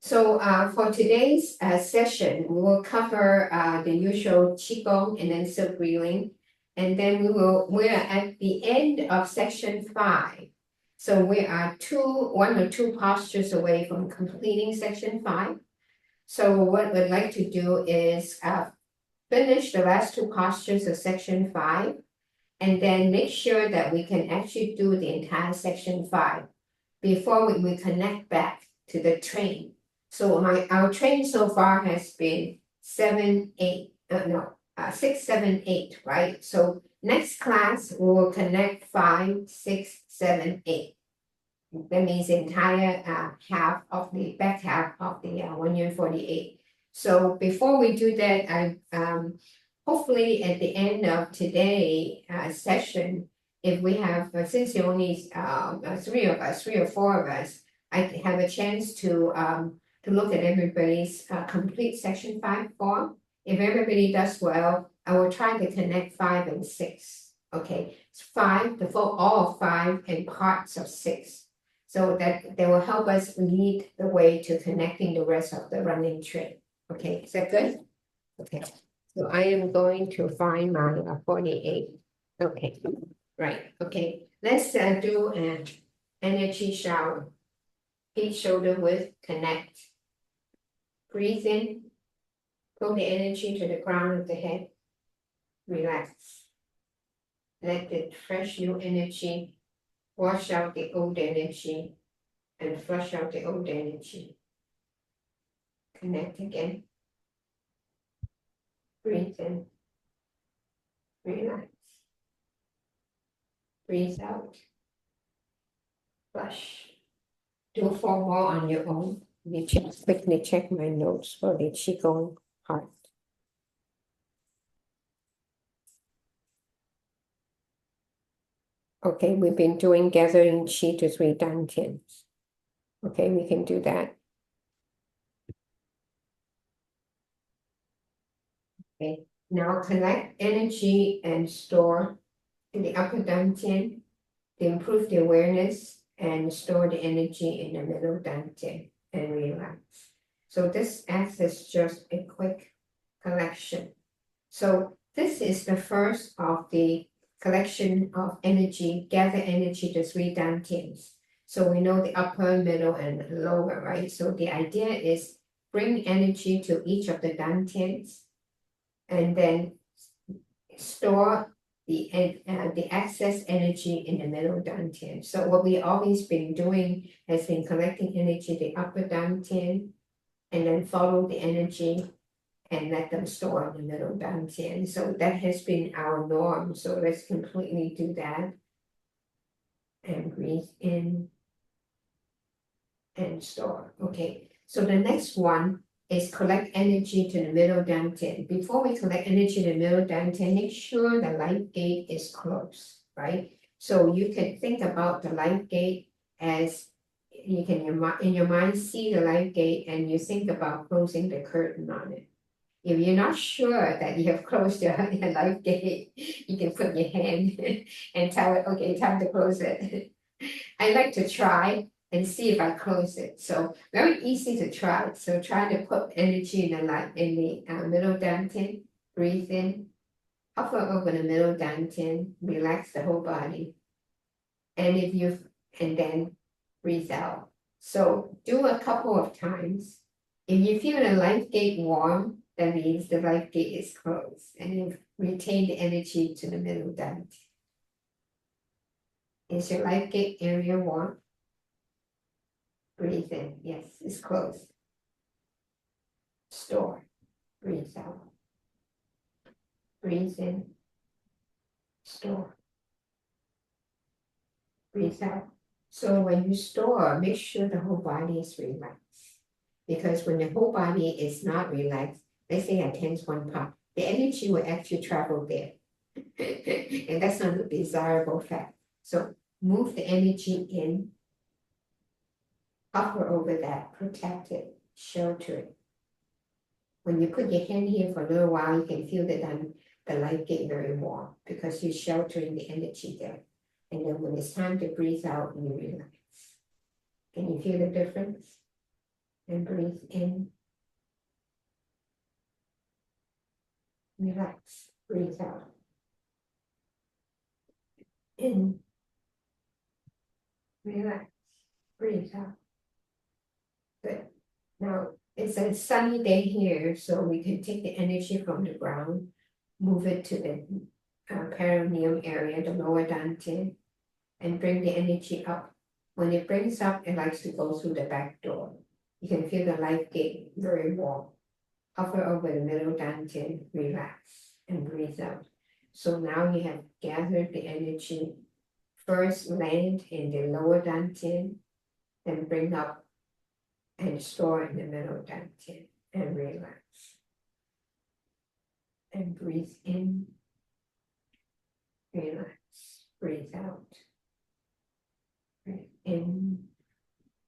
So for today's session, we will cover the usual Qigong and then silk reeling. And then we're at the end of section 5. So we are one or two postures away from completing section 5. So what we'd like to do is finish the last two postures of section 5 and then make sure that we can actually do the entire section 5 before we connect back to the train. So our train so far has been 6, 7, 8, right? So next class we will connect 5, 6, 7, 8. That means the entire half of the back half of the 148. So before we do that, I hopefully at the end of today's session, if we have since there only 3 or 4 of us, I have a chance to look at everybody's complete section 5 form. If everybody does well, I will try to connect 5 and 6. Okay, it's 5, all of 5 and parts of 6. So that they will help us lead the way to connecting the rest of the running train. Okay, is that good? Okay, so I am going to find my 48. Okay, right, okay. Let's do an energy shower. Each shoulder width, connect. Breathe in, pull the energy to the crown of the head. Relax. Let the fresh new energy wash out the old energy and flush out the old energy. Connect again. Breathe in. Relax. Breathe out. Flush. Do 4 more on your own. Let me quickly check my notes for the Qigong part. Okay, we've been doing gathering Qi to 3 dantians. Okay, we can do that. Okay, now collect energy and store in the upper dantian to improve the awareness and store the energy in the middle dantian and relax. So this acts as just a quick collection. So this is the first of the collection of energy, gather energy to 3 dantians. So we know the upper, middle, and lower, right? So the idea is bring energy to each of the dantians and then store the excess energy in the middle dantian. So what we always been doing has been collecting energy the upper dantian and then follow the energy and let them store in the middle dantian. So that has been our norm. So let's completely do that. And breathe in and store. Okay, so the next one is collect energy to the middle dantian. Before we collect energy to the middle dantian, make sure the light gate is closed, right? So you can think about the light gate as you can in your mind see the light gate and you think about closing the curtain on it. If you're not sure that you have closed your light gate, you can put your hand and tell it, okay, time to close it. I like to try and see if I close it. So very easy to try. So try to put energy in the middle dantian. Breathe in, hover over the middle dantian, relax the whole body. And then breathe out. So do a couple of times. If you feel the light gate warm, that means the light gate is closed and you retain the energy to the middle dantian. Is your light gate area warm? Breathe in. Yes, it's closed. Store. Breathe out. Breathe in. Store. Breathe out. So when you store, make sure the whole body is relaxed. Because when the whole body is not relaxed, let's say I tense one part, the energy will actually travel there. And that's not a desirable fact. So move the energy in, hover over that, protect it, shelter it. When you put your hand here for a little while, you can feel that the light get very warm because you're sheltering the energy there. And then when it's time to breathe out, you relax. Can you feel the difference? and breathe in. Relax, breathe out. In, relax, breathe out. Good. Now, it's a sunny day here, so we can take the energy from the ground, move it to the perineum area, the lower dantian, and bring the energy up. When it brings up, it likes to go through the back door. You can feel the life gate very warm. Hover over the middle dantian, relax, and breathe out. So now you have gathered the energy. First land in the lower dantian, then bring up and store in the middle dantian, and relax. And breathe in, relax, breathe out. Breathe in,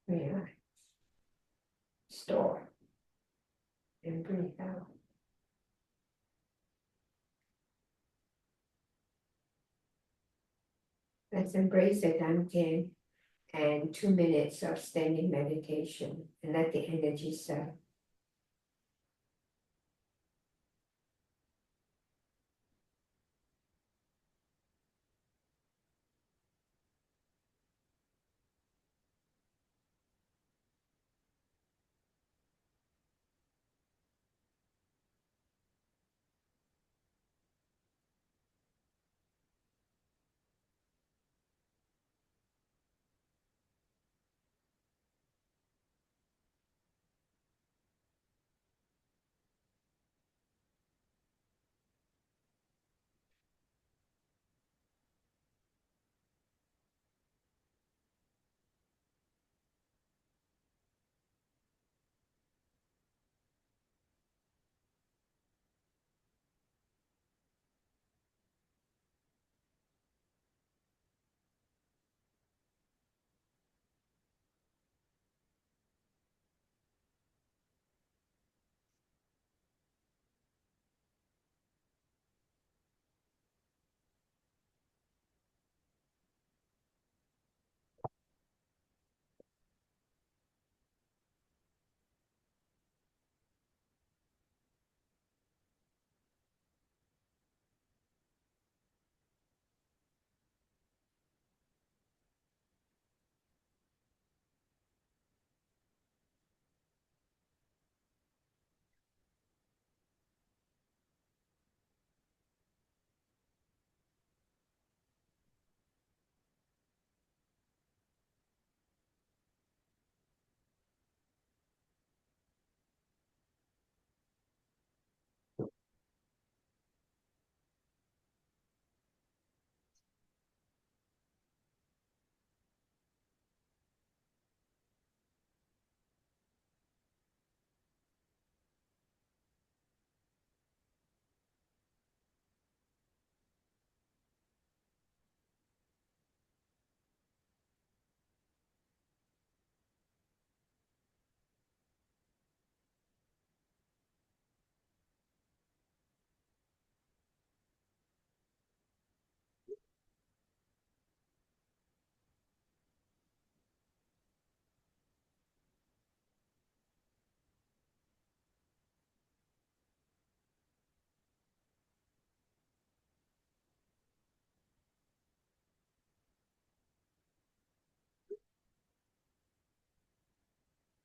relax, store, and breathe out. Let's embrace the dantian and 2 minutes of standing meditation and let the energy settle.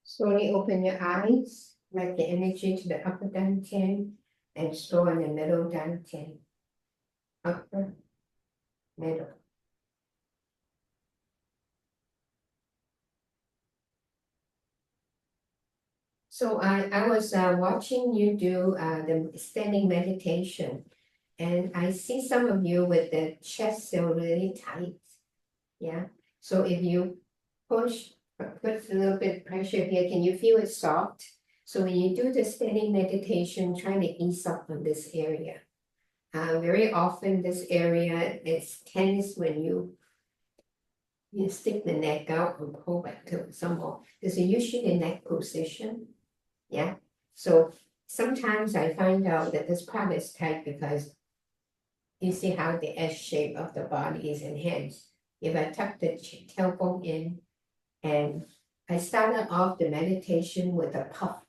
Slowly open your eyes, let the energy to the upper dantian and store in the middle dantian. Upper, middle. So I was watching you do the standing meditation, and I see some of you with the chest still really tight. Yeah. So if you push, put a little bit of pressure here, can you feel it soft? So when you do the standing meditation, try to ease up on this area. Very often this area is tense when you stick the neck out and pull back to some more. There's usually the neck position. Yeah. So sometimes I find out that this part is tight because you see how the S shape of the body is enhanced. If I tuck the tailbone in and I started off the meditation with a puff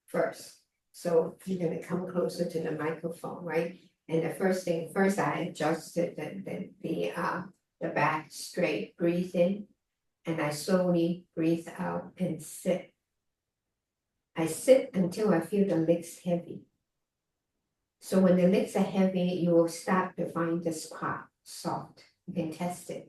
first. So you're gonna come closer to the microphone, right? And the first I adjusted the back straight, breathe in, and I slowly breathe out and sit. I sit until I feel the legs heavy. So when the legs are heavy, you will start to find this part soft. You can test it.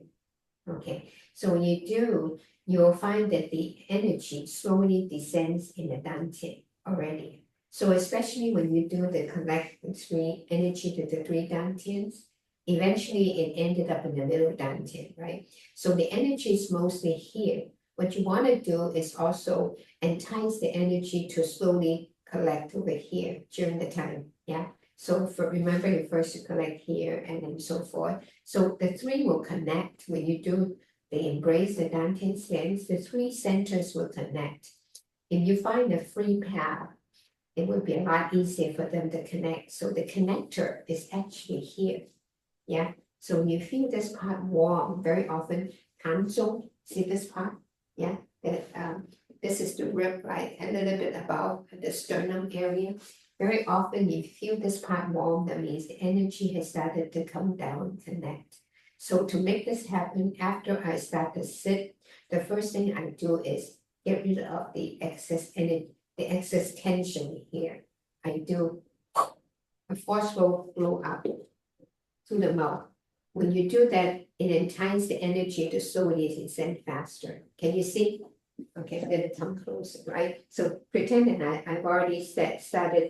Okay, so when you do, you will find that the energy slowly descends in the dantian already. So especially when you do the connect three energy to the three dantians, eventually it ended up in the middle dantian, right? So the energy is mostly here. What you want to do is also entice the energy to slowly collect over here during the time, yeah? So remember you first collect here and then so forth. So the three will connect when you do the embrace the dantian stance, the three centers will connect. If you find a free path, it would be a lot easier for them to connect. So the connector is actually here. Yeah. So when you feel this part warm, very often, hanzhong, see this part? Yeah. This is the rib, right? A little bit above the sternum area. Very often you feel this part warm, that means the energy has started to come down, connect. So to make this happen, after I start to sit, the first thing I do is get rid of the excess energy, the excess tension here. I do a forceful blow up through the mouth. When you do that, it entices the energy to slowly descend faster. Can you see? Okay, I'm gonna come closer, right? So pretend that I've already started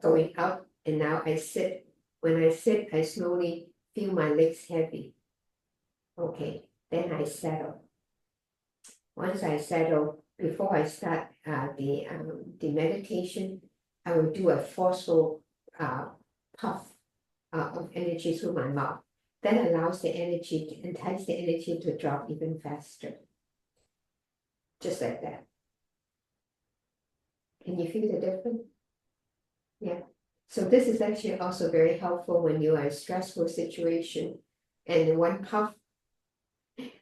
going up, and now I sit. When I sit, I slowly feel my legs heavy. Okay, then I settle. Once I settle, before I start the meditation, I will do a forceful puff of energy through my mouth. That allows the energy to entice the energy to drop even faster. Just like that. Can you feel the difference? Yeah. So this is actually also very helpful when you are in a stressful situation, and in one puff,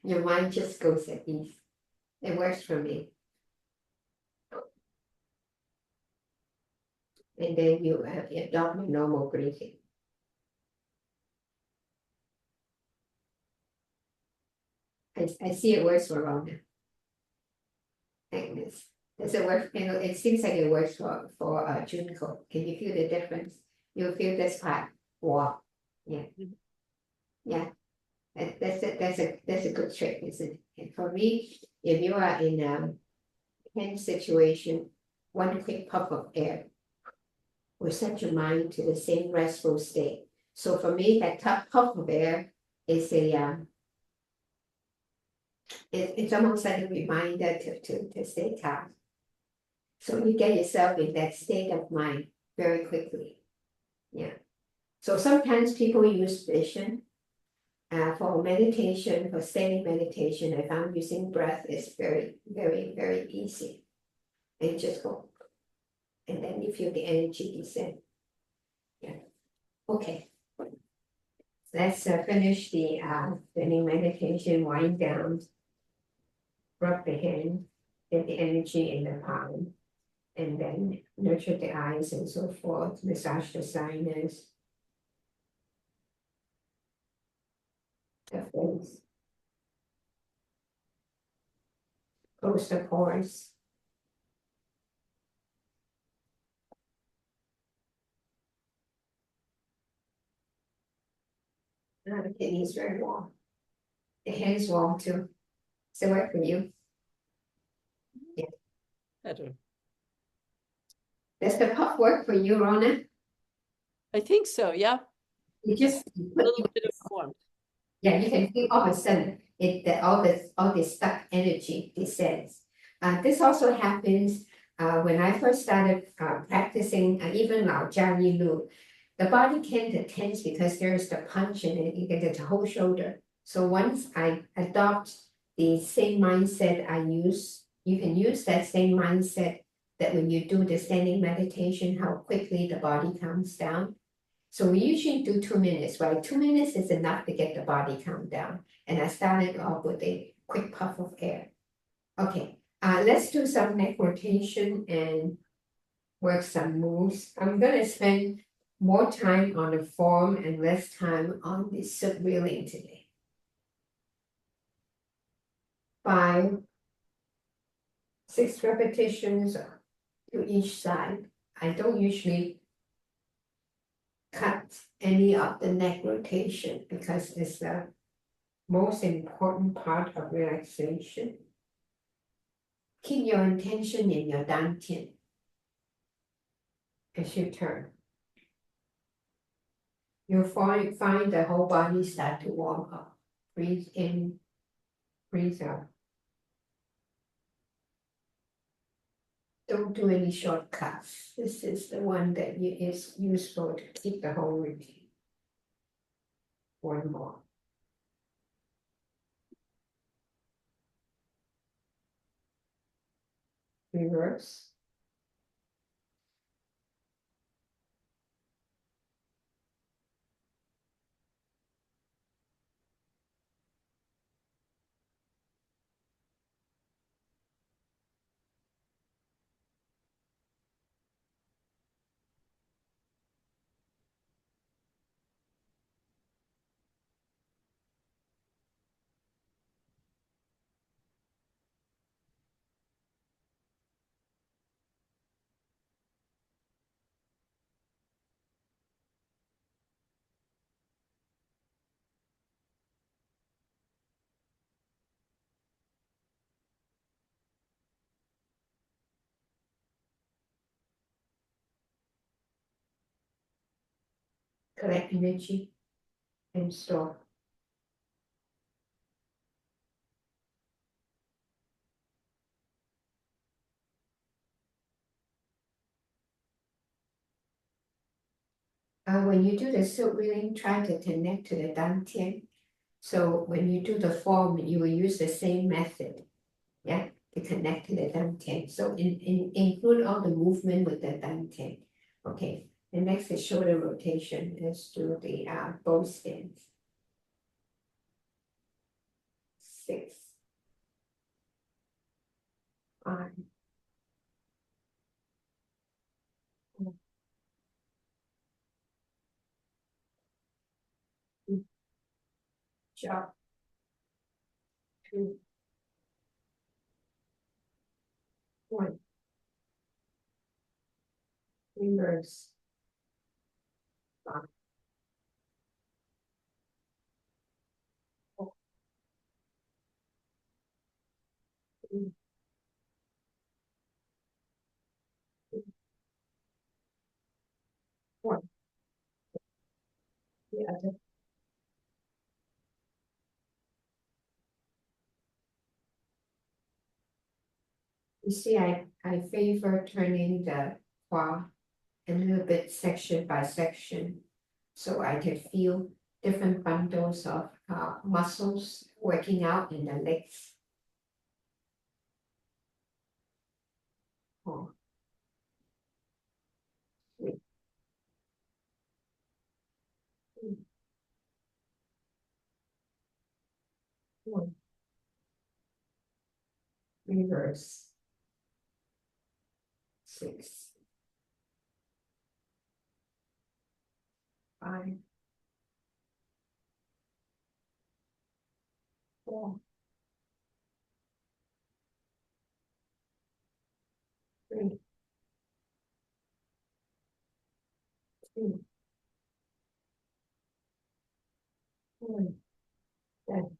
your mind just goes at ease. It works for me. And then you adopt my normal breathing. I see it works for Rona. Agnes. Does it work? You know, it seems like it works for Junko. Can you feel the difference? You'll feel this part walk. Yeah. Yeah. That's a good trick, isn't it? And for me, if you are in a tense situation, one quick puff of air will set your mind to the same restful state. So for me, that puff of air is it's almost like a reminder to stay calm. So you get yourself in that state of mind very quickly. Yeah. So sometimes people use vision. For meditation, for standing meditation, I found using breath is very, very, very easy. And just go. And then you feel the energy descend. Yeah. Okay. Let's finish the standing meditation, wind down, rub the hand, get the energy in the palm, and then nurture the eyes and so forth, massage the sinus, the face, close the pores. The kidney's very warm. The hand's warm too. Does it work for you? Yeah. Better. Does the puff work for you, Rona? I think so, yeah. You just A little bit of warmth. yeah, you can feel all of a sudden all this stuck energy descends. This also happens when I first started practicing, even now Jiang Lu, the body can tense because there's the punch in it, you get the whole shoulder. So once I adopt the same mindset I use, you can use that same mindset that when you do the standing meditation, how quickly the body calms down. So we usually do 2 minutes, right? 2 minutes is enough to get the body calmed down. And I started off with a quick puff of air. Okay, let's do some neck rotation and work some moves. I'm gonna spend more time on the form and less time on the silk wheeling today. 5, 6 repetitions to each side. I don't usually cut any of the neck rotation because it's the most important part of relaxation. Keep your intention in your dantian as you turn. You'll find the whole body start to warm up. Breathe in, breathe out. Don't do any shortcuts. This is the one that is useful to keep the whole routine. One more. Reverse. Collect energy and store. When you do the silk wheeling, try to connect to the dantian. So when you do the form, you will use the same method, yeah, to connect to the dantian. So include all the movement with the dantian. Okay, the next is shoulder rotation. Let's do the bow stance. 6, 5, 4, 3, jump, 2, 1, reverse, 5, 4, 3, 2, 1. The other. You see, I favor turning the hua a little bit section by section, so I can feel different bundles of muscles working out in the legs. 4, 3, 2, 1. Reverse. 6, 5, 4, 3, 2, 1. Then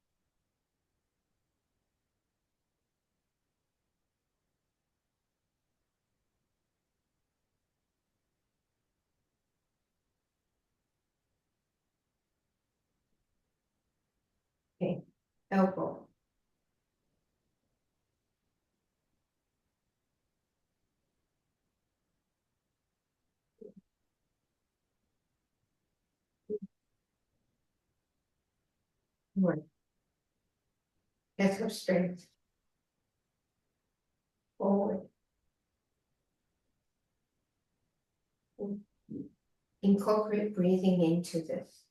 okay, elbow. One. Let's go straight. Forward. Incorporate breathing into this.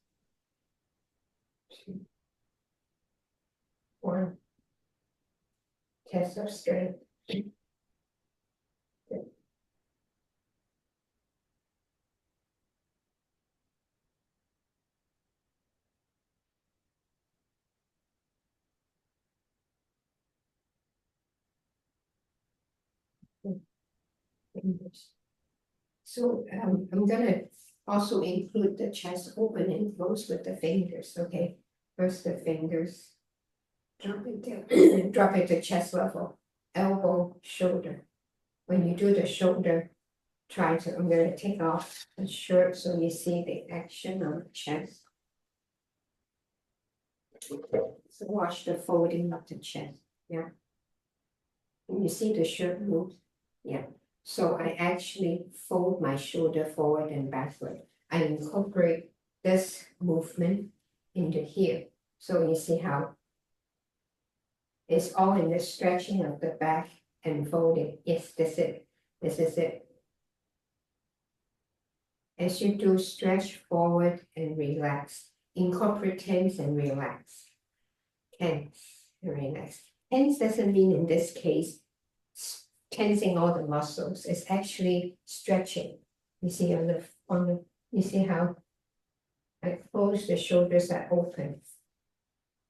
2, 1, Chest are straight. Fingers. So I'm gonna also include the chest open and close with the fingers, okay? First the fingers. Drop it down, drop it to chest level, elbow, shoulder. When you do the shoulder, I'm gonna take off the shirt so you see the action on the chest. So watch the folding of the chest, yeah. And you see the shirt move, yeah. So I actually fold my shoulder forward and backward. I incorporate this movement into here. So you see how it's all in the stretching of the back and folding. Yes, this is it. This is it. As you do, stretch forward and relax. Incorporate tense and relax. Tense and relax. Tense doesn't mean in this case tensing all the muscles. It's actually stretching. You see you see how I close, the shoulders are open.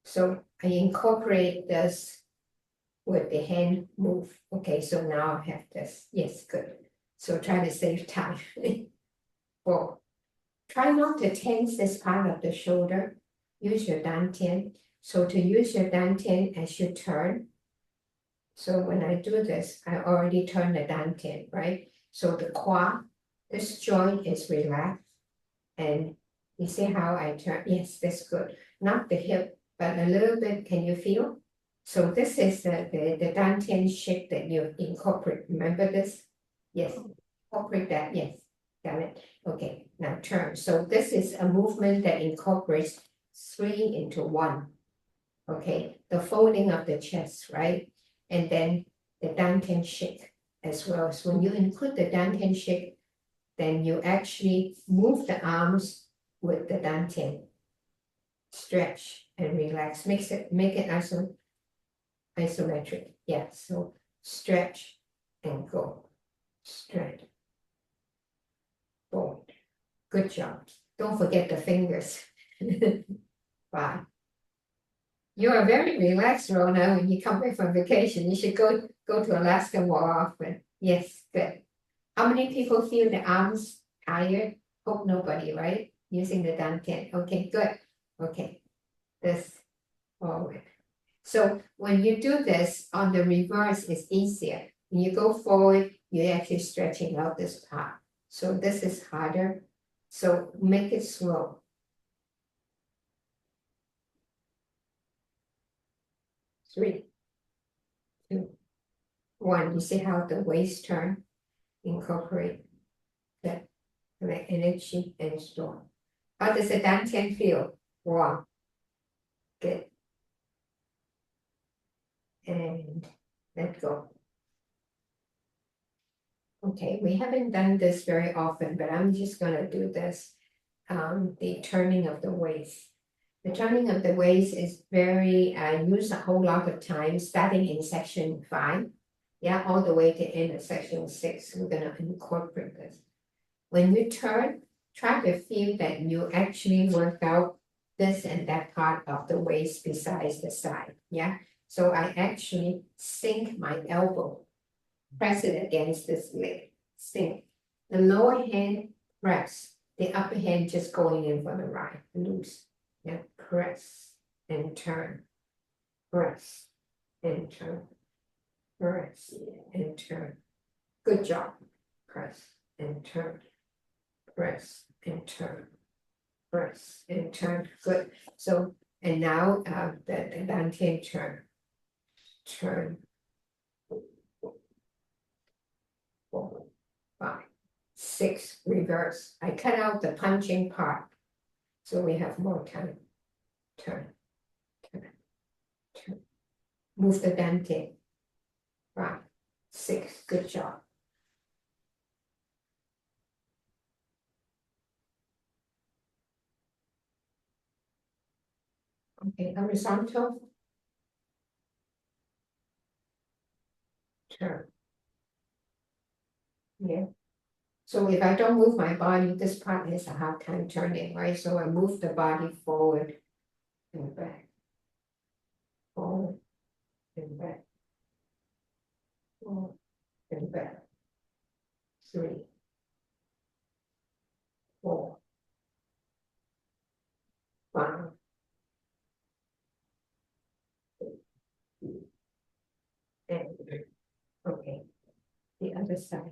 So I incorporate this with the hand move. Okay, so now I have this. Yes, good. So try to save time. Well, try not to tense this part of the shoulder. Use your dantian. So to use your dantian as you turn. So when I do this, I already turn the dantian, right? So the quad, this joint is relaxed. And you see how I turn? Yes, that's good. Not the hip, but a little bit. Can you feel? So this is the dantian shape that you incorporate. Remember this? Yes. Incorporate that. Yes. Got it. Okay. Now turn. So this is a movement that incorporates 3 into 1. Okay. The folding of the chest, right? And then the dantian shake as well. So when you include the dantian shake, then you actually move the arms with the dantian. Stretch and relax. Make it isometric. Yeah. So stretch and go. Stretch. Forward. Good job. Don't forget the fingers. Bye. You are very relaxed, Rona. When you come back from vacation, you should go to Alaska more often. Yes, good. How many people feel the arms tired? Hope nobody, right? Using the dantian. Okay, good. Okay, this forward. So when you do this on the reverse, it's easier. When you go forward, you're actually stretching out this part. So this is harder. So make it slow. 3, 2, 1. You see how the waist turn? Incorporate the energy and storm. How does the dantian feel? Wow. Good. And let go. Okay, we haven't done this very often, but I'm just gonna do this. The turning of the waist. The turning of the waist is very used a whole lot of time, starting in section 5. Yeah, all the way to end of section 6. We're gonna incorporate this. When you turn, try to feel that you actually work out this and that part of the waist besides the side. Yeah. So I actually sink my elbow, press it against this leg, sink. The lower hand press, the upper hand just going in for the right, loose. Yeah, press and turn, press and turn, press and turn. Good job. Press and turn, press and turn, press and turn. Good. So, and now the dantian turn, turn, 4, 5, 6, reverse. I cut out the punching part, so we have more time. Turn, turn, turn. Move the dantian. 5, 6. Good job. Okay, horizontal. turn. Yeah. So if I don't move my body, this part has a hard time turning, right? So I move the body forward and back. Forward and back. Forward and back. 3, 4, 5. And okay, the other side.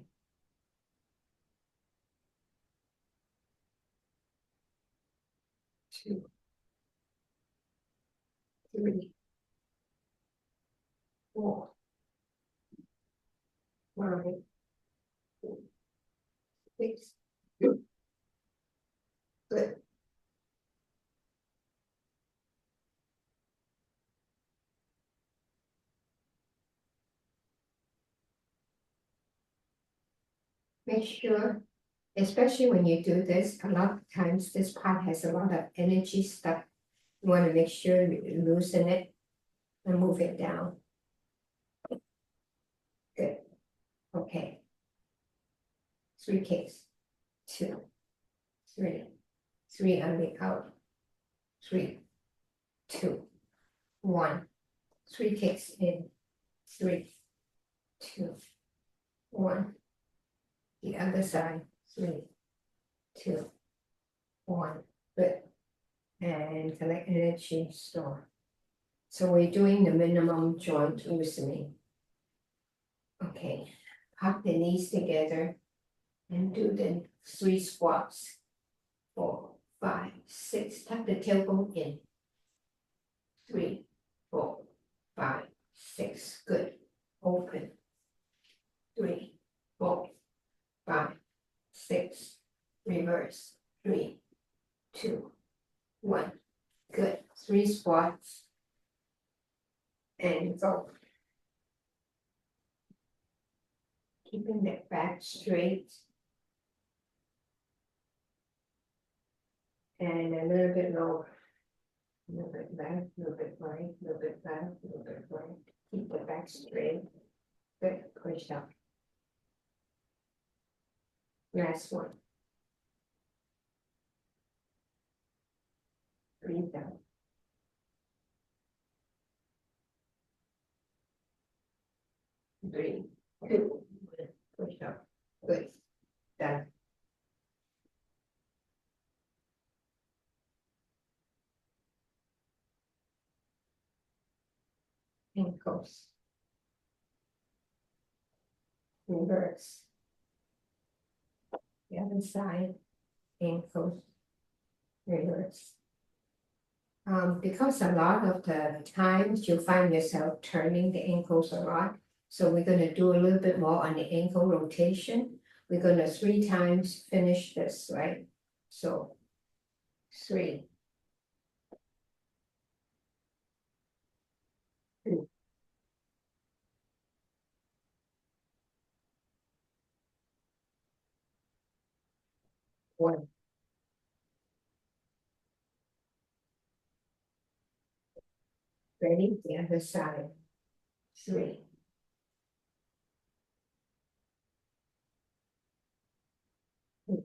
2, 3, 4, 5, 6. Good. Make sure, especially when you do this, a lot of times this part has a lot of energy stuck. You want to make sure you loosen it and move it down. Good. Okay. 3 kicks. 2, 3. 3 on the out. 3, 2, 1. 3 kicks in. 3, 2, 1. The other side. 3, 2, 1. Good. And collect energy store. So we're doing the minimum joint loosening. Okay. Hug the knees together and do the 3 squats. 4, 5, 6. Tuck the tailbone in. 3, 4, 5, 6. Good. Open. 3, 4, 5, 6. Reverse. 3, 2, 1. Good. 3 squats. And go. Keeping the back straight. And a little bit lower. A little bit left, a little bit right, a little bit left, a little bit right. Keep the back straight. Good. Push up. Last one. Breathe out. 3, 2, 1. Push up. Good. Done. Ankles. Reverse. The other side. Ankles. Reverse. Because a lot of the times you find yourself turning the ankles a lot, so we're going to do a little bit more on the ankle rotation. We're going to 3 times finish this, right? So 3, 2, 1. Ready? The other side. 3, 2,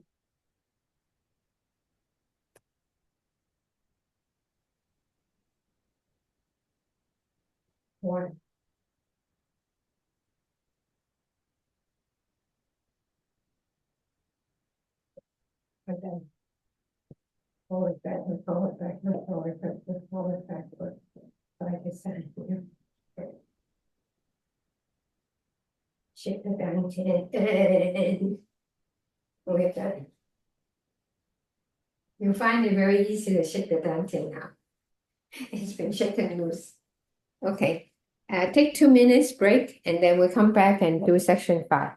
1. And then forward, backward, forward, backward, forward, backward, forward, backward. Like I said, shake the dantian. We're done. You find it very easy to shake the dantian now. It's been shaken loose. Okay. Take 2 minutes break and then we'll come back and do section 5.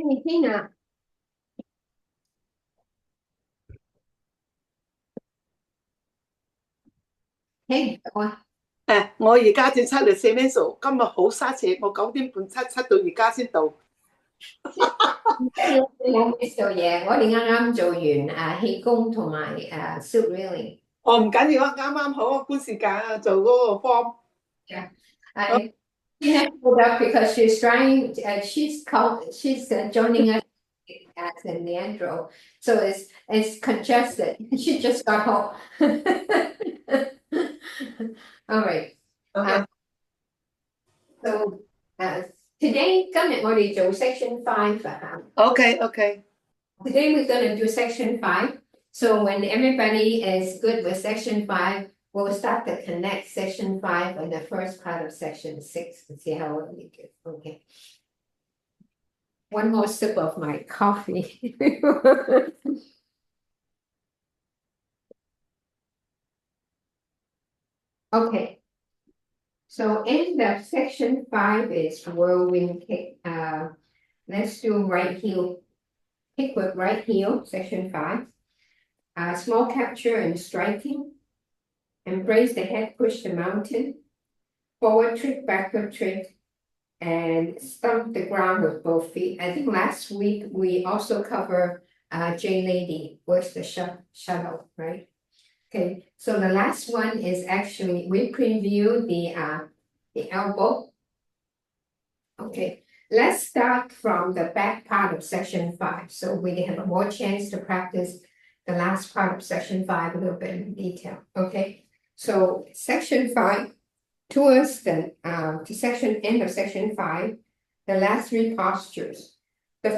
Hey, Tina. Hey, 我而家正7列4 Menso，今日好塞車，我9點半七到而家先到。我未做嘢，我哋啱啱做完氣功同埋silk reeling。哦，唔緊要啊，啱啱好啊，觀時間啊，做嗰個 form。Yeah, I Tina pulled up because she's trying. She's joining us at San Leandro, so it's congested. She just got home. All right. Okay. So today 今日我哋做 section 5 Okay. Today we're going to do section 5. So when everybody is good with section 5, we'll start to connect section 5 and the first part of section 6 and see how we do. Okay. One more sip of my coffee. Okay. So in the section 5 is whirlwind kick. Let's do right heel. Kick with right heel, section 5. Small capture and striking. Embrace the head, push the mountain. Forward trick, backward trick, and stomp the ground with both feet. I think last week we also covered Jade Lady, works the shuttle, right? Okay, so the last one is actually, we preview the elbow. Okay, let's start from the back part of section 5. So we have more chance to practice the last part of section 5 a little bit in detail. Okay, so section 5, towards the end of section 5, the last 3 postures. The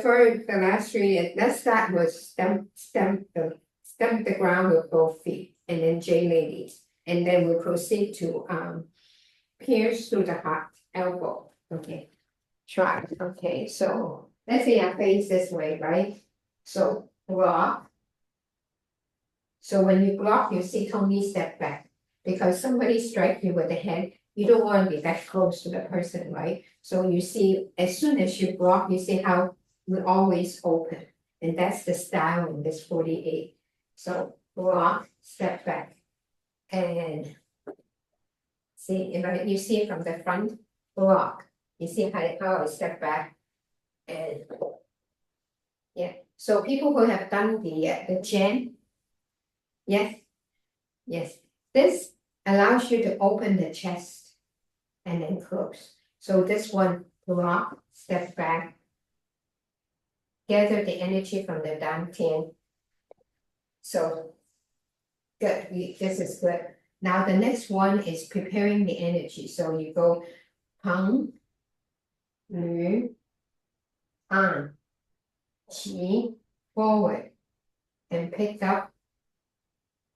last 3, let's start with stamp the ground with both feet, and then Jade Ladies, and then we'll proceed to pierce through the heart, elbow. Okay, try. Okay, so let's say I face this way, right? So block. So when you block, you see Tony step back, because somebody strike you with the head. You don't want to be that close to the person, right? So you see, as soon as you block, you see how we always open. And that's the style in this 48. So block, step back. And see, if you see it from the front, block. You see how I step back. And yeah, so people who have done the jam, yes, this allows you to open the chest and then close. So this one, block, step back, gather the energy from the Dantian. So good, this is good. Now the next one is preparing the energy. So you go Hung, Lu, An, Qi, forward, and pick up,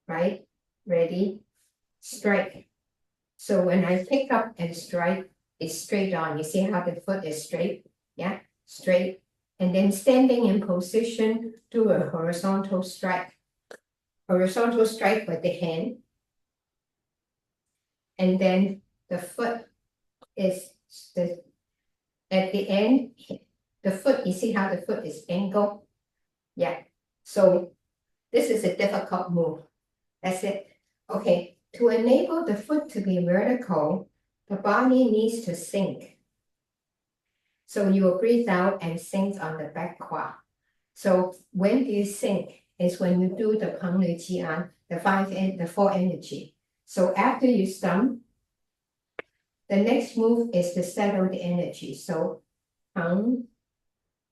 right? Ready, strike. So when I pick up and strike, it's straight on. You see how the foot is straight? Yeah, straight. And then standing in position, do a horizontal strike. Horizontal strike with the hand. And then the foot is at the end, the foot, you see how the foot is angled? Yeah. So this is a difficult move. That's it. Okay. To enable the foot to be vertical, the body needs to sink. So you will breathe out and sink on the back quad. So when you sink is when you do the Peng Lu Jian, the 4 energy. So after you stump, the next move is to settle the energy. So Peng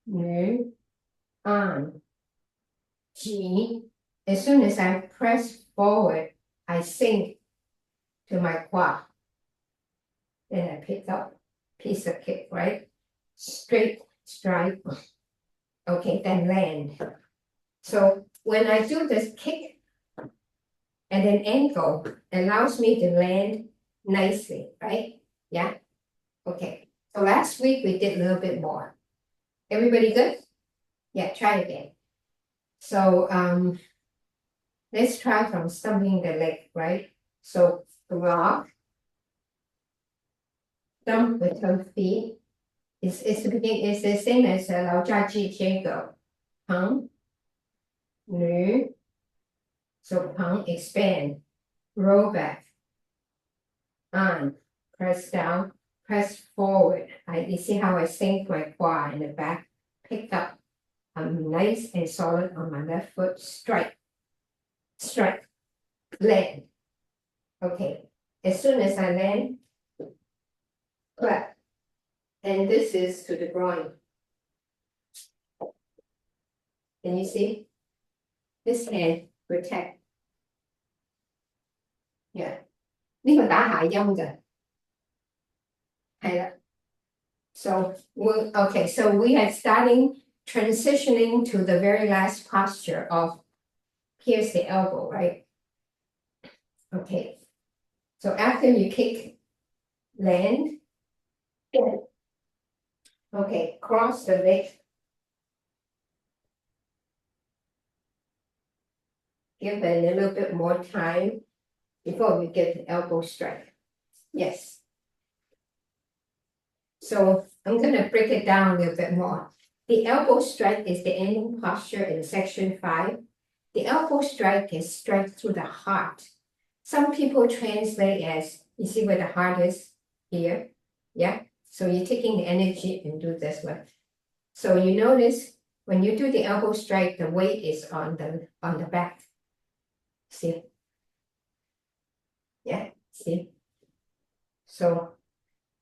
Lu An Ji. As soon as I press forward, I sink to my quad. Then I pick up piece of kick, right? Straight strike. Okay, then land. So when I do this kick and then angle, allows me to land nicely, right? Yeah. Okay. So last week we did a little bit more. Everybody good? Yeah, try again. So let's try from stumping the leg, right? So block, stump with her feet. It's the same as 老家鸡天狗旁 nu. So pang expand, roll back, on, press down, press forward. You see how I sink my quad in the back, pick up. I'm nice and solid on my left foot, strike, land. Okay, as soon as I land, clap. And this is to the groin. Can you see? This hand protect. Yeah. 呢個打諧音嘅，係啦。So we are starting transitioning to the very last posture of pierce the elbow, right? Okay. So after you kick, land. Okay, cross the leg. Give it a little bit more time before we get the elbow strike. Yes. So I'm going to break it down a little bit more. The elbow strike is the ending posture in section 5. The elbow strike is strike through the heart. Some people translate as, you see where the heart is? Here. Yeah. So you're taking the energy and do this one. So you notice when you do the elbow strike, the weight is on the back. See? Yeah, see? So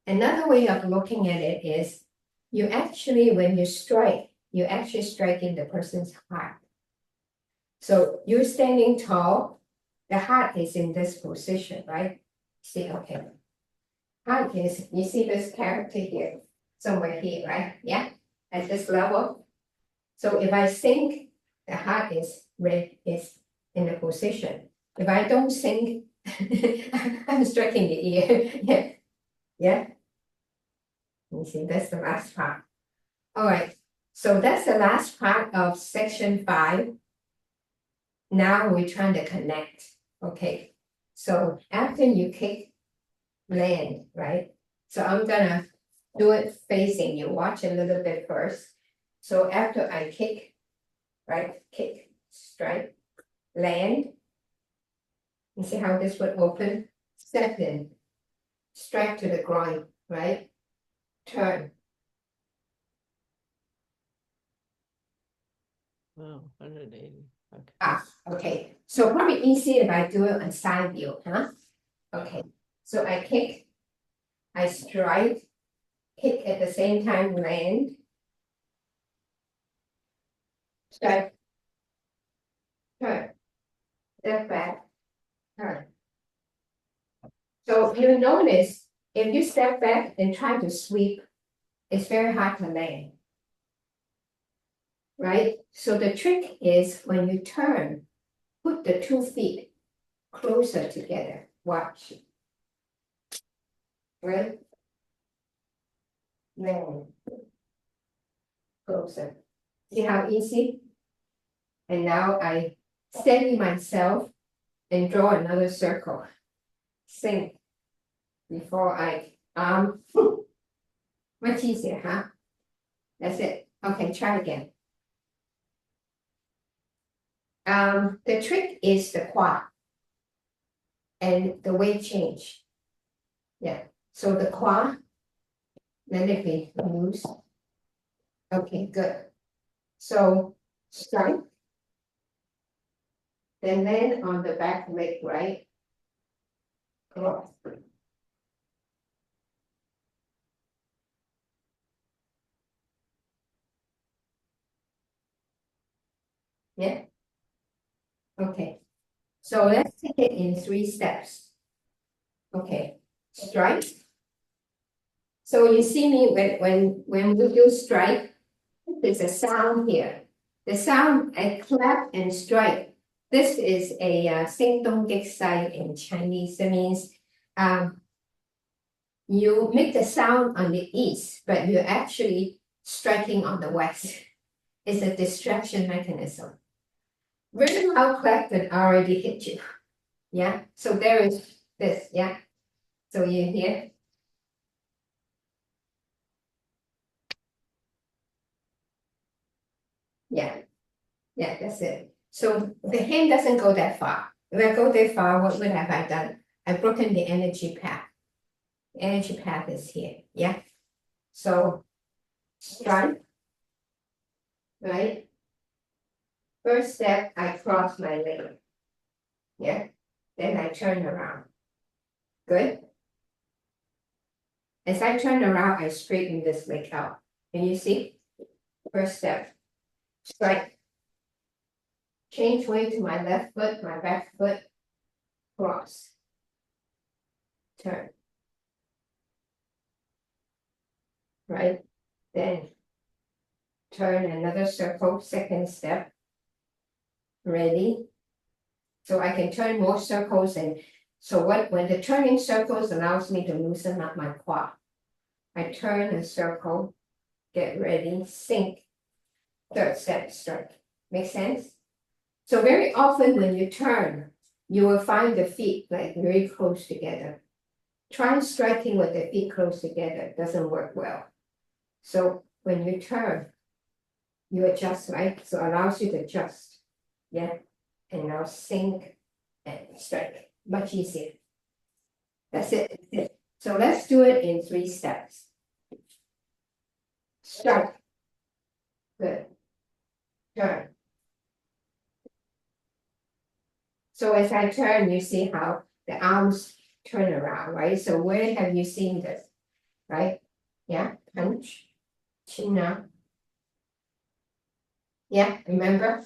another way of looking at it is you actually, when you strike, you're actually striking the person's heart. So you're standing tall, the heart is in this position, right? See, okay. Heart is, you see this character here, somewhere here, right? Yeah, at this level. So if I sink, the heart is in the position. If I don't sink, I'm striking the ear. Yeah. Yeah. You see, that's the last part. All right. So that's the last part of section 5. Now we're trying to connect. Okay. So after you kick, land, right? So I'm gonna do it facing you. Watch a little bit first. So after I kick, right? Kick, strike, land. You see how this would open? Step in, strike to the groin, right? Turn. Wow, 180. Okay. Okay. So probably easy if I do it on side view, huh? Okay. So I kick, I strike, kick at the same time, land, strike, turn, step back, turn. So you notice if you step back and try to sweep, it's very hard to land. Right? So the trick is when you turn, put the 2 feet closer together. Watch. Right? Land. Closer. See how easy? And now I steady myself and draw another circle. Sink before I much easier, huh? That's it. Okay, try again. The trick is the quad and the weight change. Yeah, so the quad, let it be loose. Okay, good. So strike. Then land on the back leg, right? Cross. Yeah. Okay. So let's take it in 3 steps. Okay. Strike. So you see me when we do strike, there's a sound here. The sound I clap and strike. This is a Sing Dong Gik Sai in Chinese. That means you make the sound on the east, but you're actually striking on the west. It's a distraction mechanism. Very loud clap that already hit you. Yeah. So there is this. Yeah. So you hear. Yeah. Yeah, that's it. So the hand doesn't go that far. If I go that far, what would have I done? I've broken the energy path. The energy path is here. Yeah. So strike, right? First step, I cross my leg. Yeah. Then I turn around. Good. As I turn around, I straighten this leg out. Can you see? First step, strike. Change weight to my left foot, my back foot, cross. Turn. Right? Then turn another circle, second step. Ready? So I can turn more circles, and so when the turning circles allows me to loosen up my quad. I turn a circle, get ready, sink, third step, strike. Make sense? So very often when you turn, you will find the feet like very close together. Try striking with the feet close together, it doesn't work well. So when you turn, you adjust, right? So it allows you to adjust. Yeah. And now sink and strike. Much easier. That's it. So let's do it in 3 steps. Strike. Good. Turn. So as I turn, you see how the arms turn around, right? So where have you seen this? Right? Yeah. Punch. Chin up. Yeah. Remember?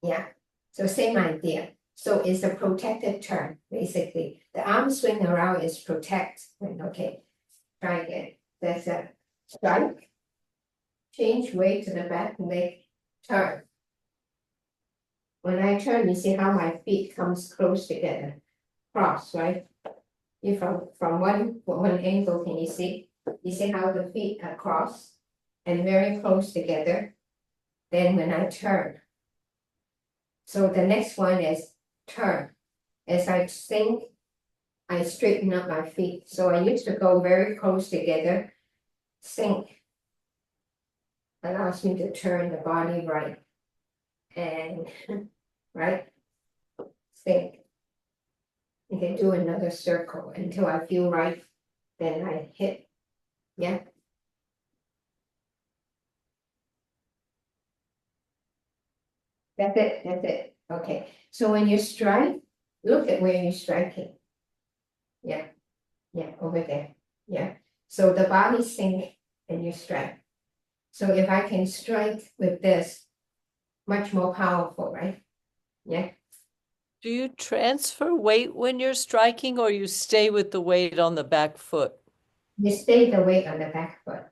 Yeah. So same idea. So it's a protected turn, basically. The arm swing around is protect. Okay. Try again. That's a strike. Change weight to the back leg. Turn. When I turn, you see how my feet comes close together. Cross, right? You from one angle, can you see? You see how the feet are crossed and very close together. Then when I turn. So the next one is turn. As I sink, I straighten up my feet. So I used to go very close together. Sink. Allows me to turn the body right. And right? Sink. You can do another circle until I feel right. Then I hit. Yeah. That's it. Okay. So when you strike, look at where you're striking. Yeah. Yeah, over there. Yeah. So the body sink and you strike. So if I can strike with this, much more powerful, right? Yeah. Do you transfer weight when you're striking, or you stay with the weight on the back foot? You stay the weight on the back foot.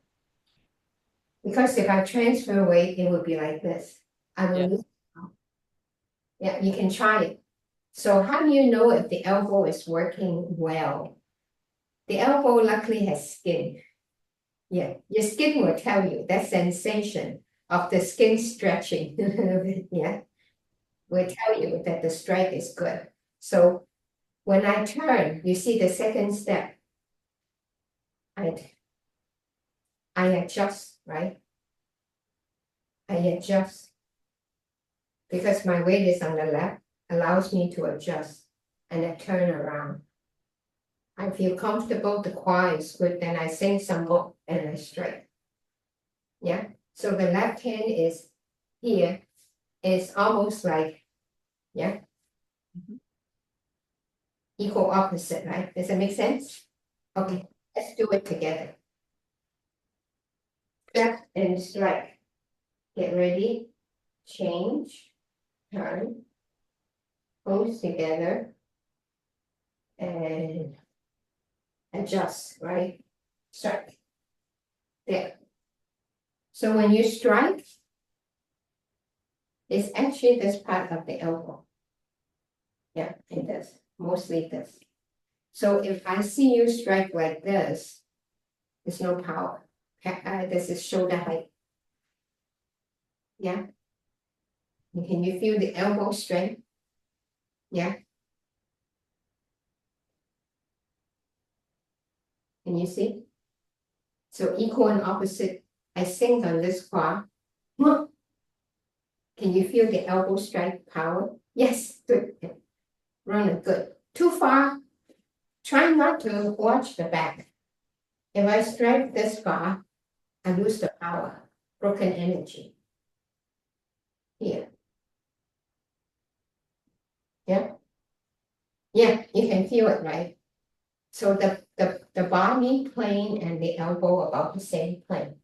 Because if I transfer weight, it would be like this. I will Yeah. lose. Yeah, you can try it. So how do you know if the elbow is working well? The elbow luckily has skin. Yeah, your skin will tell you that sensation of the skin stretching. Yeah, will tell you that the strike is good. So when I turn, you see the second step. I adjust, right? I adjust because my weight is on the left, allows me to adjust and I turn around. I feel comfortable, the quad is good, then I sink some more and I strike. Yeah, so the left hand is here, it's almost like, yeah, equal opposite, right? Does it make sense? Okay, let's do it together. Step and strike. Get ready, change, turn, close together, and adjust, right? Strike. There. So when you strike, it's actually this part of the elbow. Yeah, it does. Mostly this. So if I see you strike like this, there's no power. This is shoulder height. Yeah. Can you feel the elbow strength? Yeah. Can you see? So equal and opposite. I sink on this quad Can you feel the elbow strike power? Yes, good. Running good. Too far. Try not to watch the back. If I strike this far, I lose the power. Broken energy. Here. Yeah. Yeah, you can feel it, right? So the body plane and the elbow about the same plane.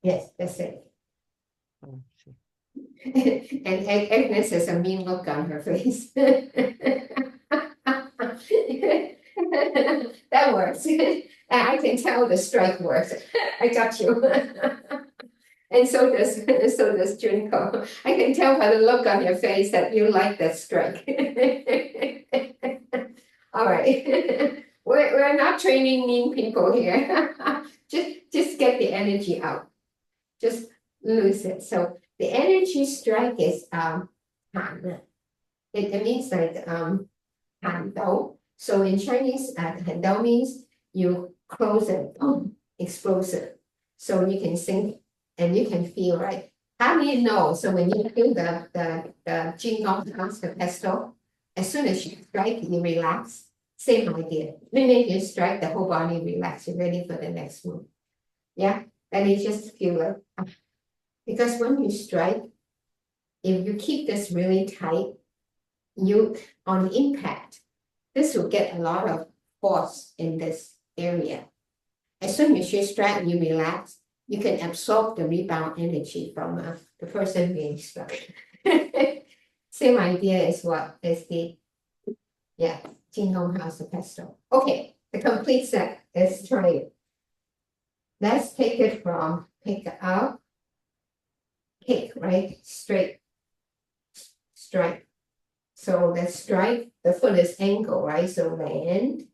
Yes, that's it. Oh, see. And Agnes has a mean look on her face. That works. I can tell the strike works. I got you. And so does Junko. I can tell by the look on your face that you like that strike. All right. We're not training mean people here. Just get the energy out. Just lose it. So the energy strike is Han. It means like Han Dao. So in Chinese, Han Dao means you close it, explosive. So you can sing and you can feel, right? How do you know? So when you feel the Qigong house, the pestle, as soon as you strike, you relax. Same idea. The minute you strike, the whole body relax. You're ready for the next move. Yeah, and you just feel like, because when you strike, if you keep this really tight, you on impact, this will get a lot of force in this area. As soon as you strike, you relax, you can absorb the rebound energy from the person being struck. Same idea is what is the, yeah, Qigong House of Pestle. Okay, the complete set. Let's try it. Let's take it from pick up, kick, right? Straight, strike. So the strike, the foot is ankle, right? So land.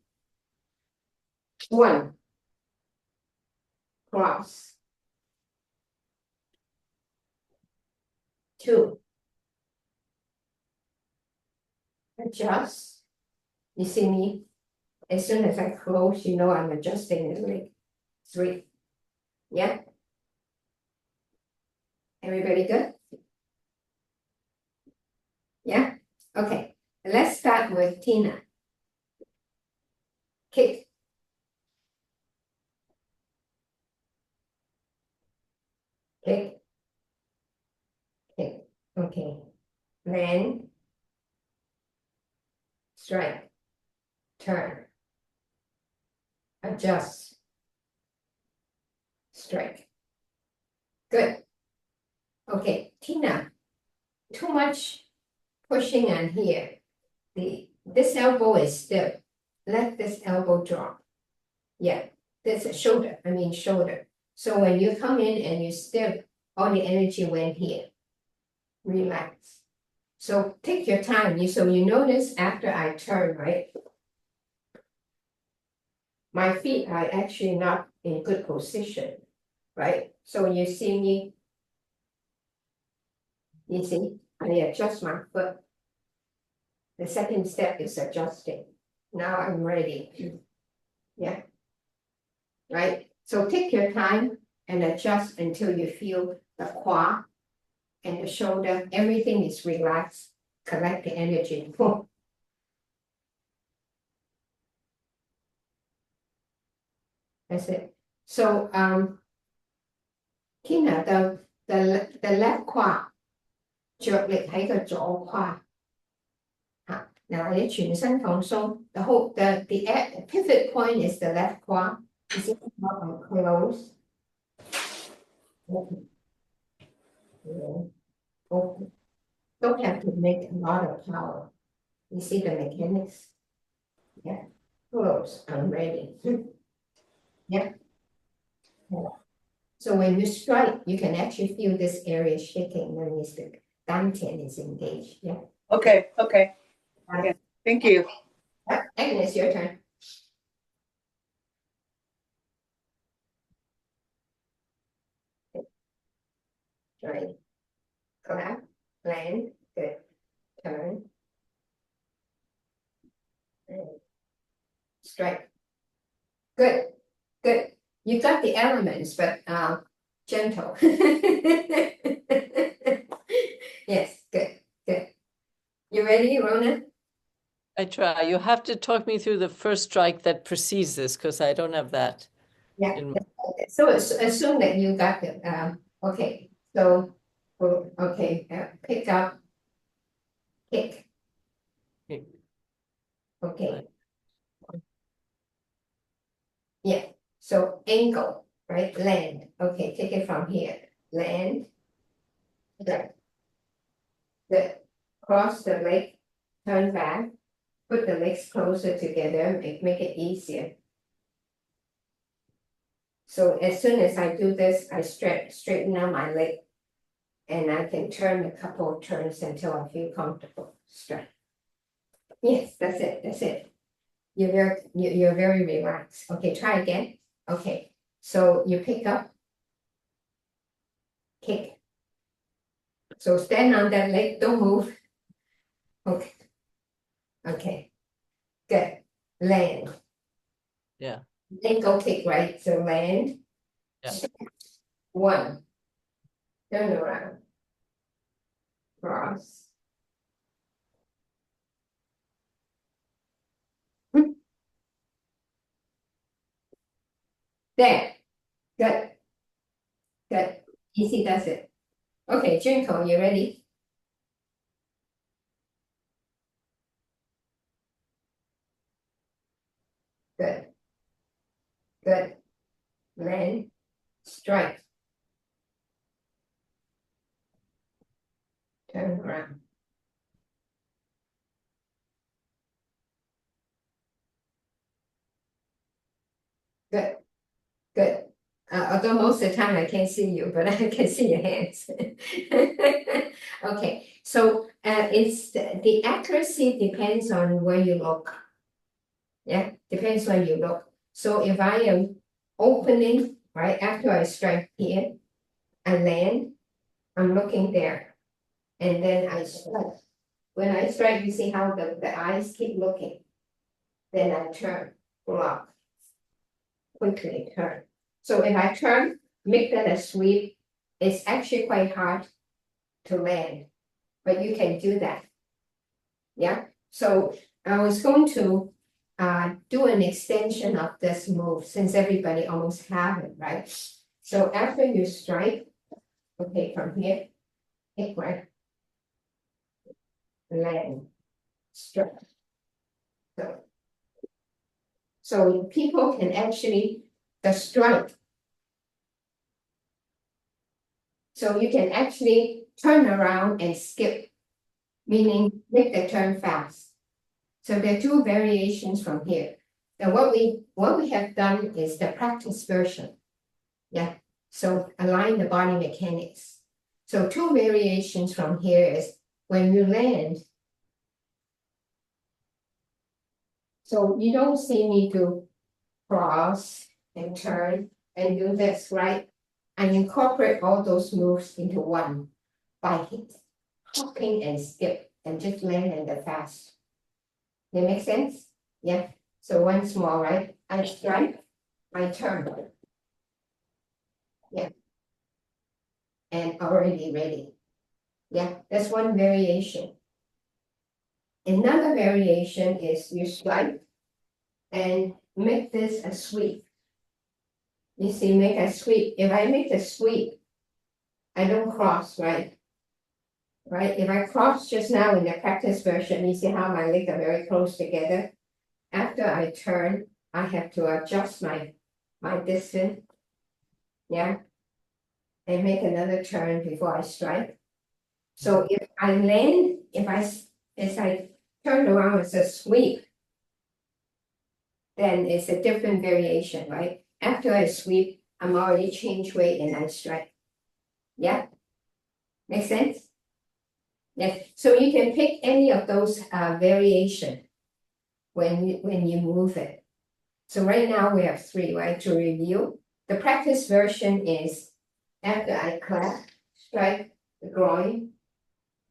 1. Cross. 2. Adjust. You see me? As soon as I close, you know I'm adjusting the leg. 3. Yeah? Everybody good? Yeah? Okay. Let's start with Tina. Kick. Kick. Kick. Okay. Land. Strike. Turn. Adjust. Strike. Good. Okay, Tina. Too much pushing on here. This elbow is still. Let this elbow drop. Yeah, that's a shoulder. I mean shoulder. So when you come in and you step, all the energy went here. Relax. So take your time. So you notice after I turn, right? My feet are actually not in good position, right? So you see me, you see, I adjust my foot. The second step is adjusting. Now I'm ready. Yeah. Right? So take your time and adjust until you feel the quad and the shoulder, everything is relaxed. Collect the energy. That's it. So Tina, the left quad 着力喺個左胯嚇，嗱你全身放鬆。The whole the pivot point is the left quad. Is it not close? Open. Yeah. Open. Don't have to make a lot of power. You see the mechanics? Yeah. Close. I'm ready. Yeah. So when you strike, you can actually feel this area shaking when the dantian is engaged. Yeah. Okay, okay. Yeah, thank you. Agnes, your turn. Right. Clap, land, good. Turn. Strike. Good, good. You got the elements, but gentle. Yes, good, good. You ready, Rona? I try. You have to talk me through the first strike that precedes this because I don't have that. Yeah. In- So assume that you got it. Okay. So, okay. Pick up, kick. Kick. Okay. Yeah. So ankle, right? Land. Okay. Take it from here. Land. Good. Good. Cross the leg. Turn back. Put the legs closer together. Make it easier. So as soon as I do this, I straighten out my leg, and I can turn a couple of turns until I feel comfortable. Straight. Yes, that's it. That's it. You're very relaxed. Okay, try again. Okay, so you pick up, kick. So stand on that leg. Don't move. Okay. Okay. Good. Land. Yeah. Ankle kick, right? So land. Yeah. One. Turn around. Cross. There. Good. Good. Easy does it. Okay, Junko, you ready? Good. Good. Land. Strike. Turn around. Good. Good. Although most of the time I can't see you, but I can see your hands. Okay, so it's the accuracy depends on where you look. Yeah, depends where you look. So if I am opening, right, after I strike here, I land, I'm looking there, and then I strike. When I strike, you see how the eyes keep looking. Then I turn, block, quickly turn. So if I turn, make that a sweep, it's actually quite hard to land, but you can do that. Yeah, so I was going to do an extension of this move since everybody almost have it, right? So after you strike, okay, from here, hit right, land, strike. So people can actually the strike. So you can actually turn around and skip, meaning make the turn fast. So there are two variations from here. And what we have done is the practice version. Yeah. So align the body mechanics. So two variations from here is when you land. So you don't see me do cross and turn and do this, right? I incorporate all those moves into one by hopping and skip and just land in the fast. That make sense? Yeah. So once more, right? I strike, I turn. Yeah. And already ready. Yeah, that's one variation. Another variation is you strike and make this a sweep. You see, make a sweep. If I make a sweep, I don't cross, right? Right? If I cross just now in the practice version, you see how my legs are very close together. After I turn, I have to adjust my distance. Yeah. And make another turn before I strike. So if I land, as I turn around as a sweep, then it's a different variation, right? After I sweep, I'm already changed weight and I strike. Yeah? Make sense? Yeah. So you can pick any of those variation when you move it. So right now we have three, right? To review. The practice version is after I clap, strike the groin,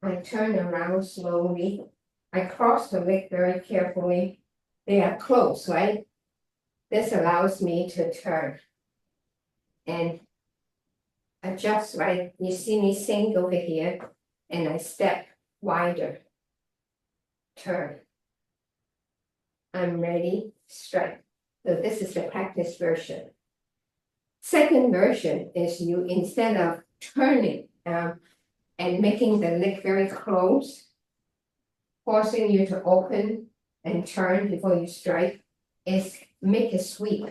I turn around slowly. I cross the leg very carefully. They are close, right? This allows me to turn and adjust, right? You see me sink over here and I step wider. Turn. I'm ready, strike. So this is the practice version. Second version is you, instead of turning and making the leg very close, forcing you to open and turn before you strike, is make a sweep.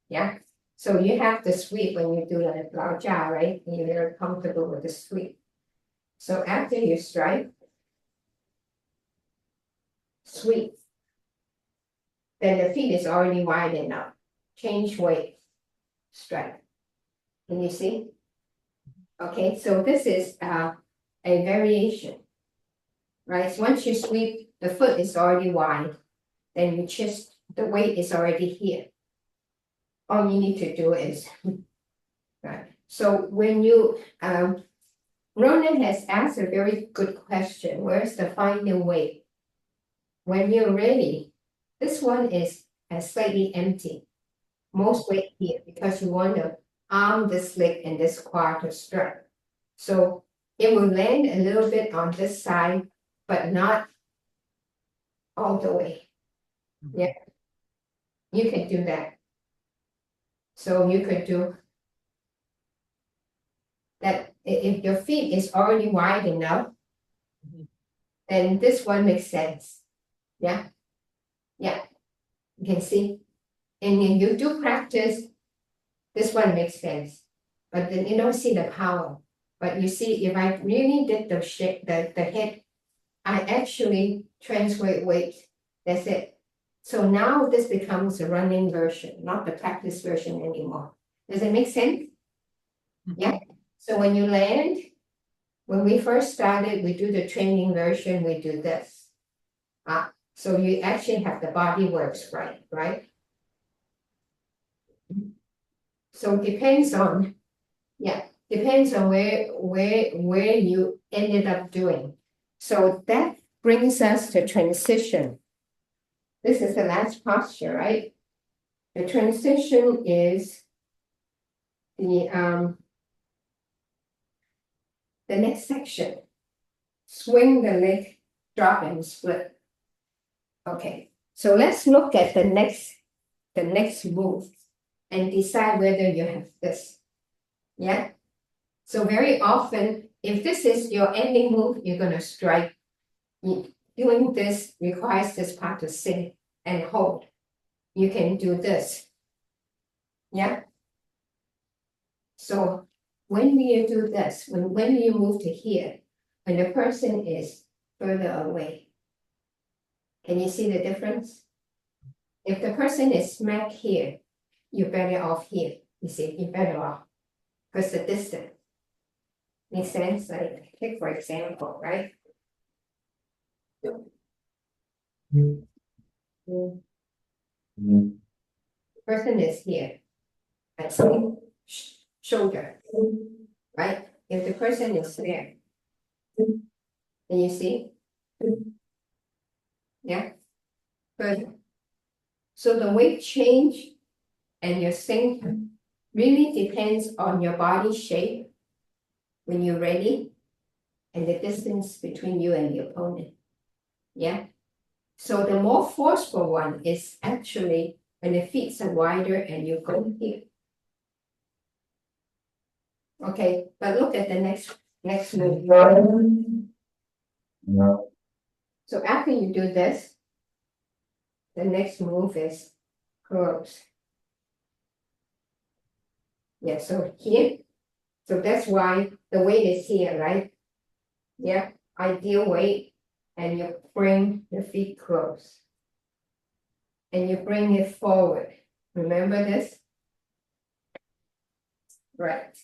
Yeah. So you have the sweep when you do the lao jia, right? And you're very comfortable with the sweep. So after you strike, sweep, then the feet is already wide enough. Change weight, strike. Can you see? Okay, so this is a variation, right? So once you sweep, the foot is already wide, then you just, the weight is already here. All you need to do is, right? So when you, Ronan has asked a very good question. Where's the final weight? When you're ready, this one is slightly empty. Most weight here because you want to arm this leg and this quad to strike. So it will land a little bit on this side, but not all the way. Yeah, you can do that. So you could do that if your feet is already wide enough, then this one makes sense. Yeah, yeah, you can see. And then you do practice, this one makes sense. But then you don't see the power. But you see, if I really did the shape, the head, I actually transfer weight. That's it. So now this becomes a running version, not the practice version anymore. Does it make sense? Yeah. So when you land, when we first started, we do the training version, we do this. So you actually have the body works right? So depends on, depends on where you ended up doing. So that brings us to transition. This is the last posture, right? The transition is the next section. Swing the leg, drop and split. Okay, so let's look at the next move and decide whether you have this. Yeah. So very often, if this is your ending move, you're gonna strike. Doing this requires this part to sink and hold. You can do this. Yeah. So when you do this, when you move to here, when the person is further away, can you see the difference? If the person is smack here, you're better off here. You see, you're better off because the distance. Makes sense? Like, take for example, right? Person is here. At same shoulder, right? If the person is there, can you see? Yeah. Further. So the weight change and your sink really depends on your body shape when you're ready and the distance between you and the opponent. Yeah. So the more forceful one is actually when the feet are wider and you go here. Okay, but look at the next move. So after you do this, the next move is close. Yeah, so here, so that's why the weight is here, right? Yeah, ideal weight, and you bring the feet close. And you bring it forward. Remember this? Right.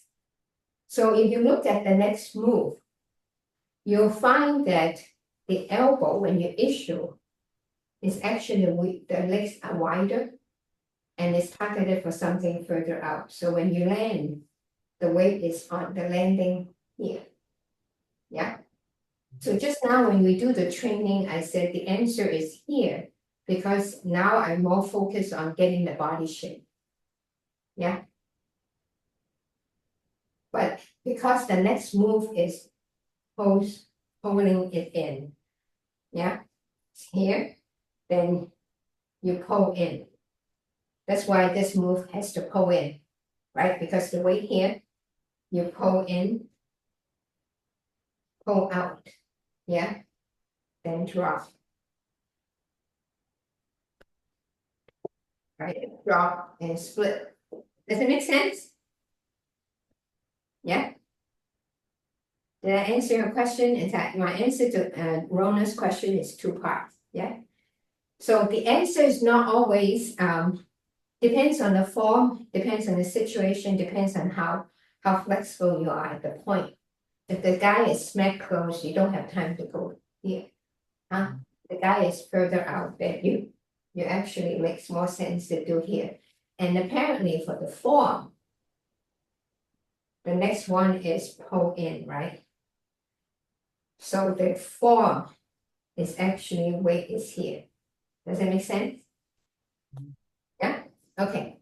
So if you look at the next move, you'll find that the elbow, when you issue, is actually the legs are wider and it's targeted for something further out. So when you land, the weight is on the landing here. Yeah. So just now when we do the training, I said the answer is here because now I'm more focused on getting the body shape. Yeah. but because the next move is holding it in. Yeah, it's here, then you pull in. That's why this move has to pull in, right? Because the weight here, you pull in, pull out, yeah, then drop. Right, drop and split. Does it make sense? Yeah. Did I answer your question? In fact, my answer to Rona's question is two parts. Yeah. So the answer is not always depends on the form, depends on the situation, depends on how flexible you are at the point. If the guy is smack close, you don't have time to go here. The guy is further out there. You actually makes more sense to do here. And apparently for the form, the next one is pull in, right? So the form is actually weight is here. Does that make sense? Yeah, okay.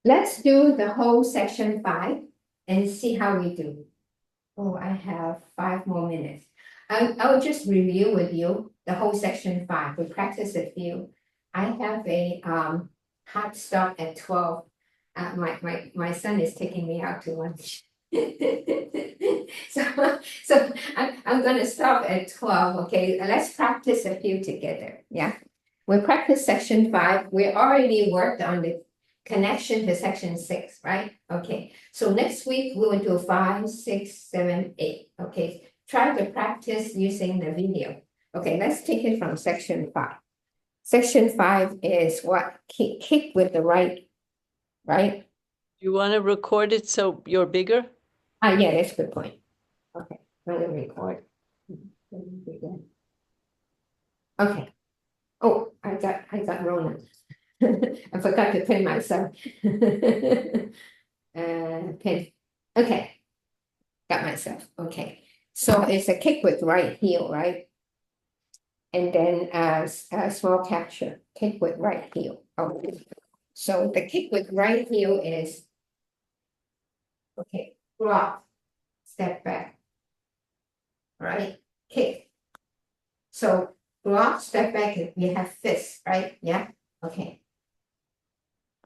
Let's do the whole section 5 and see how we do. Oh, I have 5 more minutes. I'll just review with you the whole section 5. We practice a few. I have a hard stop at 12. My son is taking me out to lunch. so I'm gonna stop at 12. Okay, let's practice a few together. Yeah, we practice section 5. We already worked on the connection to section 6, right? Okay, so next week we will do 5, 6, 7, 8. Okay, try to practice using the video. Okay, let's take it from section 5. Section 5 is what? Kick with the right. You want to record it so you're bigger? Yeah, that's a good point. Okay, let me record. Okay. Oh, I got Ronan. I forgot to pin myself. Pin. Okay. Got myself. Okay. So it's a kick with right heel, right? And then a small capture. Kick with right heel. Okay. So the kick with right heel is okay. Drop. Step back. Right? Kick. So block, step back, we have fist, right? Yeah. Okay.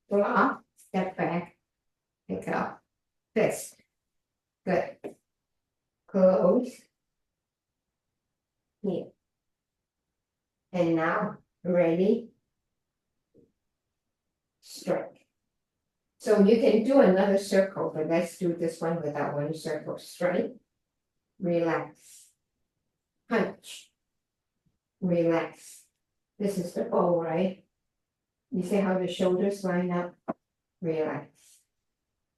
Block, step back, pick up, fist. Good. Close. Here. And now, ready? Strike. So you can do another circle, but let's do this one without one circle. Strike. Relax. Punch. Relax. This is the bow, right? You see how the shoulders line up? Relax.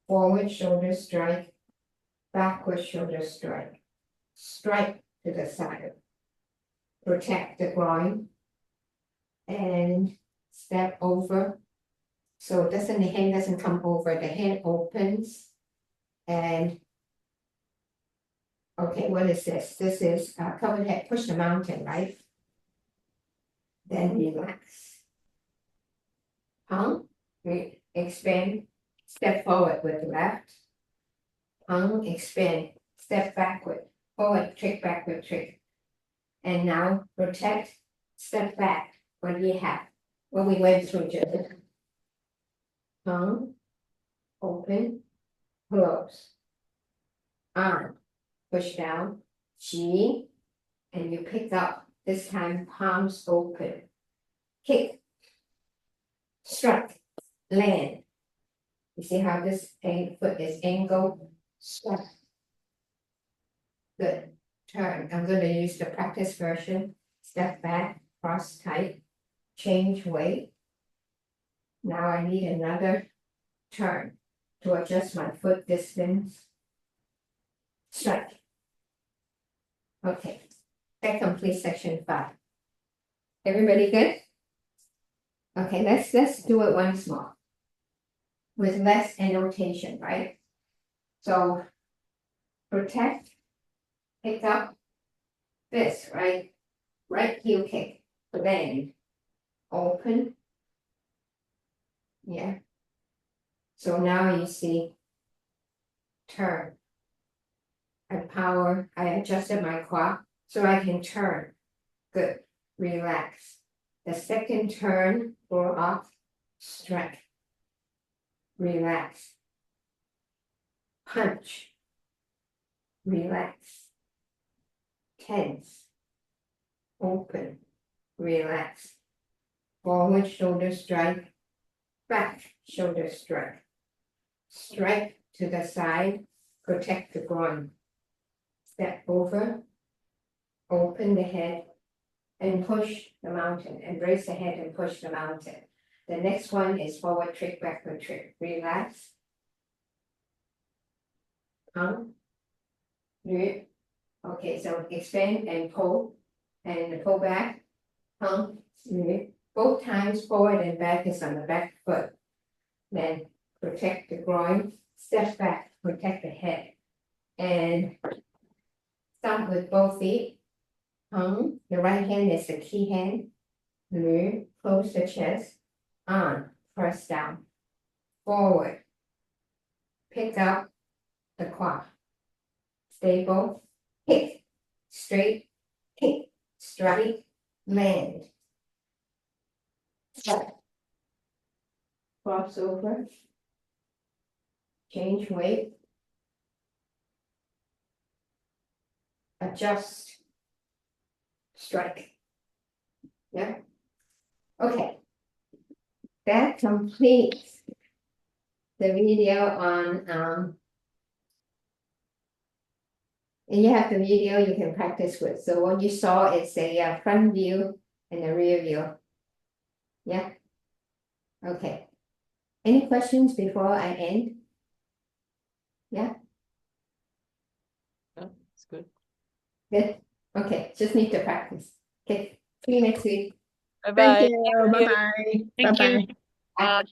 Forward shoulder strike. Backward shoulder strike. Strike to the side. Protect the groin. And step over. So the hand doesn't come over. The hand opens. And okay, what is this? This is covered head, push the mountain, right? Then relax. Expand, step forward with left. Expand, step backward, forward, trick, backward, trick. And now protect, step back. What we have, what we went through just. Open, close. Arm, push down, G, and you pick up, this time palms open. Kick, strike, land. You see how this foot is angled? Strike. Good. Turn. I'm going to use the practice version. Step back, cross tight, change weight. Now I need another turn to adjust my foot distance. Strike. Okay, that completes section 5. Everybody good? Okay, let's do it once more with less annotation, right? So protect, pick up, this, right? Right heel kick, land, open, yeah, So now you see turn. I adjusted my clock so I can turn. Good. Relax. The second turn, go off, strike. Relax. Punch. Relax. Tense. Open. Relax. Forward shoulder strike. Back shoulder strike. Strike to the side. Protect the groin. Step over. Open the head. And push the mountain. Embrace the head and push the mountain. The next one is forward trick, backward trick. Relax. Okay, so expand and pull back. Both times forward and back is on the back foot. Then protect the groin, step back, protect the head. And start with both feet. The right hand is the key hand. Close the chest. Press down. Forward. Pick up the quad. Stable. Hit. Straight. Hit. Strike. Land. Step. Cross over. Change weight. Adjust. Strike. Yeah. Okay. That completes the video on and you have the video you can practice with. So what you saw is a front view and a rear view. Yeah. Okay. Any questions before I end? Yeah. Yeah, it's good. Good. Okay. Just need to practice. Okay. See you next week. Bye-bye. Thank you. Bye-bye. Thank you. Bye-bye.